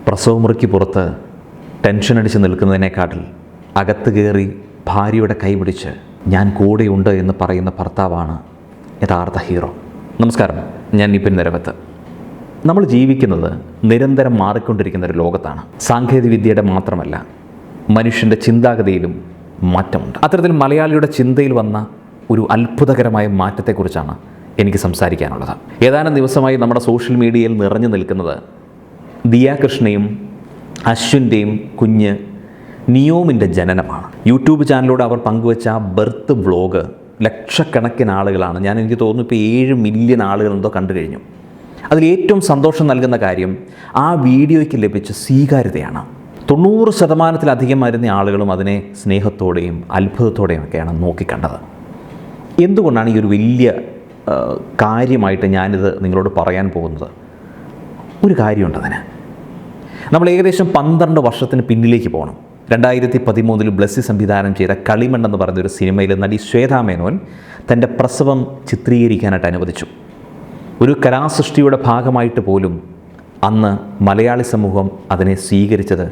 പ്രസവമുറിക്ക് പുറത്ത് ടെൻഷൻ അടിച്ച് നിൽക്കുന്നതിനേക്കാട്ടിൽ അകത്ത് കയറി ഭാര്യയുടെ കൈ പിടിച്ച് ഞാൻ കൂടെയുണ്ട് എന്ന് പറയുന്ന ഭർത്താവാണ് യഥാർത്ഥ ഹീറോ. നമസ്കാരം, ഞാൻ നിപിൻ നിരവത്ത്. നമ്മൾ ജീവിക്കുന്നത് നിരന്തരം മാറിക്കൊണ്ടിരിക്കുന്ന ഒരു ലോകത്താണ്. സാങ്കേതികവിദ്യയുടെ മാത്രമല്ല, മനുഷ്യൻ്റെ ചിന്താഗതിയിലും മാറ്റമുണ്ട്. അത്തരത്തിൽ മലയാളിയുടെ ചിന്തയിൽ വന്ന ഒരു അത്ഭുതകരമായ മാറ്റത്തെക്കുറിച്ചാണ് എനിക്ക് സംസാരിക്കാനുള്ളത്. ഏതാനും ദിവസമായി നമ്മുടെ സോഷ്യൽ മീഡിയയിൽ നിറഞ്ഞു നിൽക്കുന്നത് ദിയാകൃഷ്ണയും അശ്വിൻ്റെയും കുഞ്ഞ് നിയോമിൻ്റെ ജനനമാണ്. യൂട്യൂബ് ചാനലിലൂടെ അവർ പങ്കുവച്ച ആ ബർത്ത് വ്ളോഗ് ലക്ഷക്കണക്കിന് ആളുകളാണ്, എനിക്ക് തോന്നുന്നു ഇപ്പോൾ 7 മില്യൺ ആളുകൾ എന്തോ കണ്ടു കഴിഞ്ഞു. അതിൽ ഏറ്റവും സന്തോഷം നൽകുന്ന കാര്യം ആ വീഡിയോയ്ക്ക് ലഭിച്ച സ്വീകാര്യതയാണ്. 90% വരുന്ന ആളുകളും അതിനെ സ്നേഹത്തോടെയും അത്ഭുതത്തോടെയും ഒക്കെയാണ് നോക്കിക്കണ്ടത്. എന്തുകൊണ്ടാണ് ഈ ഒരു വലിയ കാര്യമായിട്ട് ഞാനിത് നിങ്ങളോട് പറയാൻ പോകുന്നത്? ഒരു കാര്യമുണ്ട് അതിന്. നമ്മൾ ഏകദേശം 12 വർഷത്തിന് പിന്നിലേക്ക് പോകണം. 2013 ബ്ലസ്സി സംവിധാനം ചെയ്ത കളിമൺ എന്ന് പറയുന്നൊരു സിനിമയിൽ നടി ശ്വേതാ മേനോൻ തൻ്റെ പ്രസവം ചിത്രീകരിക്കാനായിട്ട് അനുവദിച്ചു. ഒരു കലാസൃഷ്ടിയുടെ ഭാഗമായിട്ട് പോലും അന്ന് മലയാളി സമൂഹം അതിനെ സ്വീകരിച്ചത്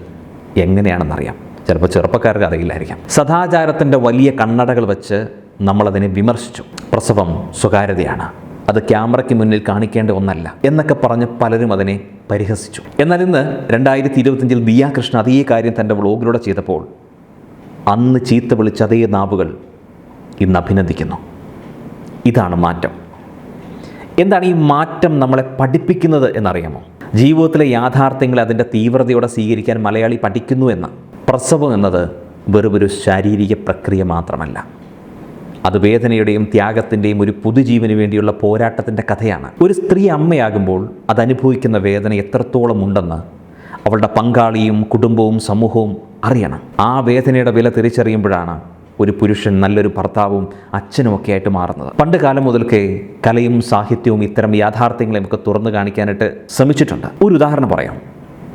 എങ്ങനെയാണെന്നറിയാം. ചിലപ്പോൾ ചെറുപ്പക്കാർക്ക് അറിയില്ലായിരിക്കാം. സദാചാരത്തിൻ്റെ വലിയ കണ്ണടകൾ വെച്ച് നമ്മളതിനെ വിമർശിച്ചു. പ്രസവം സ്വകാര്യതയാണ്, അത് ക്യാമറയ്ക്ക് മുന്നിൽ കാണിക്കേണ്ട ഒന്നല്ല എന്നൊക്കെ പറഞ്ഞ് പലരും അതിനെ പരിഹസിച്ചു. എന്നാൽ ഇന്ന് 2025 ദിയാകൃഷ്ണ അതേ കാര്യം തൻ്റെ വ്ളോഗിലൂടെ ചെയ്തപ്പോൾ അന്ന് ചീത്ത വിളിച്ച അതേ നാവുകൾ ഇന്ന് അഭിനന്ദിക്കുന്നു. ഇതാണ് മാറ്റം. എന്താണ് ഈ മാറ്റം നമ്മളെ പഠിപ്പിക്കുന്നത് എന്നറിയാമോ? ജീവിതത്തിലെ യാഥാർത്ഥ്യങ്ങളെ അതിൻ്റെ തീവ്രതയോടെ സ്വീകരിക്കാൻ മലയാളി പഠിക്കുന്നു എന്ന്. പ്രസവം എന്നത് വെറുമൊരു ശാരീരിക പ്രക്രിയ മാത്രമല്ല, അത് വേദനയുടെയും ത്യാഗത്തിൻ്റെയും ഒരു പുതുജീവന് വേണ്ടിയുള്ള പോരാട്ടത്തിൻ്റെ കഥയാണ്. ഒരു സ്ത്രീ അമ്മയാകുമ്പോൾ അതനുഭവിക്കുന്ന വേദന എത്രത്തോളം ഉണ്ടെന്ന് അവളുടെ പങ്കാളിയും കുടുംബവും സമൂഹവും അറിയണം. ആ വേദനയുടെ വില തിരിച്ചറിയുമ്പോഴാണ് ഒരു പുരുഷൻ നല്ലൊരു ഭർത്താവും അച്ഛനും ഒക്കെ ആയിട്ട് മാറുന്നത്. പണ്ട് കാലം മുതൽക്കേ കലയും സാഹിത്യവും ഇത്തരം യാഥാർത്ഥ്യങ്ങളെയും ഒക്കെ തുറന്നു കാണിക്കാനായിട്ട് ശ്രമിച്ചിട്ടുണ്ട്. ഒരു ഉദാഹരണം പറയാം.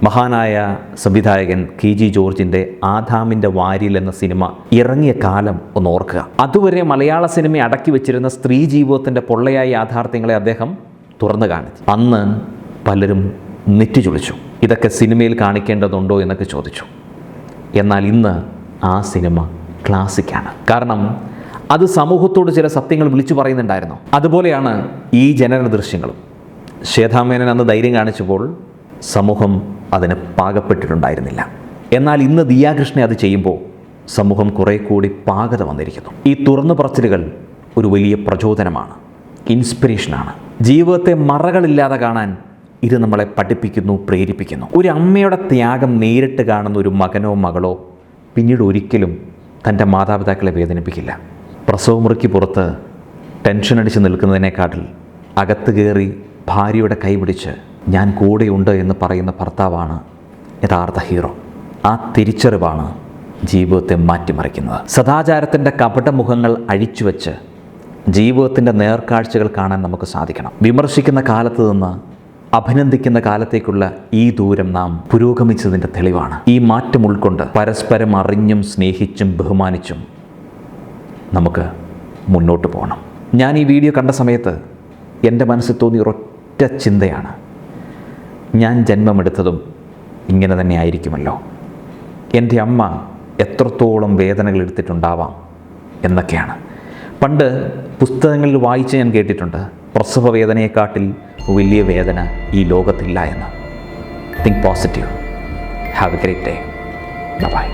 മഹാനായ സംവിധായകൻ KG ജോർജിൻ്റെ ആദാമിൻ്റെ വാരിൽ എന്ന സിനിമ ഇറങ്ങിയ കാലം ഒന്ന് ഓർക്കുക. അതുവരെ മലയാള സിനിമ അടക്കി വെച്ചിരുന്ന സ്ത്രീ ജീവിതത്തിൻ്റെ പൊള്ളയായ യാഥാർത്ഥ്യങ്ങളെ അദ്ദേഹം തുറന്നു കാണിച്ചു. അന്ന് പലരും നെറ്റിചുളിച്ചു. ഇതൊക്കെ സിനിമയിൽ കാണിക്കേണ്ടതുണ്ടോ എന്നൊക്കെ ചോദിച്ചു. എന്നാൽ ഇന്ന് ആ സിനിമ ക്ലാസിക്കാണ്. കാരണം അത് സമൂഹത്തോട് ചില സത്യങ്ങൾ വിളിച്ചു പറയുന്നുണ്ടായിരുന്നു. അതുപോലെയാണ് ഈ ജനന ദൃശ്യങ്ങളും. ശ്വേതാ മേനോൻ അന്ന് ധൈര്യം കാണിച്ചപ്പോൾ സമൂഹം അതിന് പാകപ്പെട്ടിട്ടുണ്ടായിരുന്നില്ല. എന്നാൽ ഇന്ന് ദിയാകൃഷ്ണ അത് ചെയ്യുമ്പോൾ സമൂഹം കുറെ കൂടി പാകത വന്നിരിക്കുന്നു. ഈ തുറന്നു പറച്ചിലുകൾ ഒരു വലിയ പ്രചോദനമാണ്, ഇൻസ്പിറേഷനാണ്. ജീവിതത്തെ മറകളില്ലാതെ കാണാൻ ഇത് നമ്മളെ പഠിപ്പിക്കുന്നു, പ്രേരിപ്പിക്കുന്നു. ഒരു അമ്മയുടെ ത്യാഗം നേരിട്ട് കാണുന്ന ഒരു മകനോ മകളോ പിന്നീട് ഒരിക്കലും തൻ്റെ മാതാപിതാക്കളെ വേദനിപ്പിക്കില്ല. പ്രസവമുറിക്ക് പുറത്ത് ടെൻഷൻ അടിച്ച് നിൽക്കുന്നതിനേക്കാട്ടിൽ അകത്ത് കയറി ഭാര്യയുടെ കൈ പിടിച്ച് ഞാൻ കൂടെയുണ്ട് എന്ന് പറയുന്ന ഭർത്താവാണ് യഥാർത്ഥ ഹീറോ. ആ തിരിച്ചറിവാണ് ജീവിതത്തെ മാറ്റിമറിക്കുന്നത്. സദാചാരത്തിൻ്റെ കപടമുഖങ്ങൾ അഴിച്ചുവെച്ച് ജീവിതത്തിൻ്റെ നേർക്കാഴ്ചകൾ കാണാൻ നമുക്ക് സാധിക്കണം. വിമർശിക്കുന്ന കാലത്ത് നിന്ന് അഭിനന്ദിക്കുന്ന കാലത്തേക്കുള്ള ഈ ദൂരം നാം പുരോഗമിച്ചതിൻ്റെ തെളിവാണ്. ഈ മാറ്റം ഉൾക്കൊണ്ട് പരസ്പരം അറിഞ്ഞും സ്നേഹിച്ചും ബഹുമാനിച്ചും നമുക്ക് മുന്നോട്ട് പോകണം. ഞാൻ ഈ വീഡിയോ കണ്ട സമയത്ത് എൻ്റെ മനസ്സിൽ തോന്നിയ ഒരൊറ്റ ചിന്തയാണ്, ഞാൻ ജന്മമെടുത്തതും ഇങ്ങനെ തന്നെ ആയിരിക്കുമല്ലോ. എൻ്റെ അമ്മ എത്രത്തോളം വേദനകൾ എടുത്തിട്ടുണ്ടാവാം എന്നൊക്കെയാണ്. പണ്ട് പുസ്തകങ്ങളിൽ വായിച്ച് ഞാൻ കേട്ടിട്ടുണ്ട്, പ്രസവ വേദനയെക്കാട്ടിൽ വലിയ വേദന ഈ ലോകത്തില്ല എന്ന്. Think positive. Have a great day. By.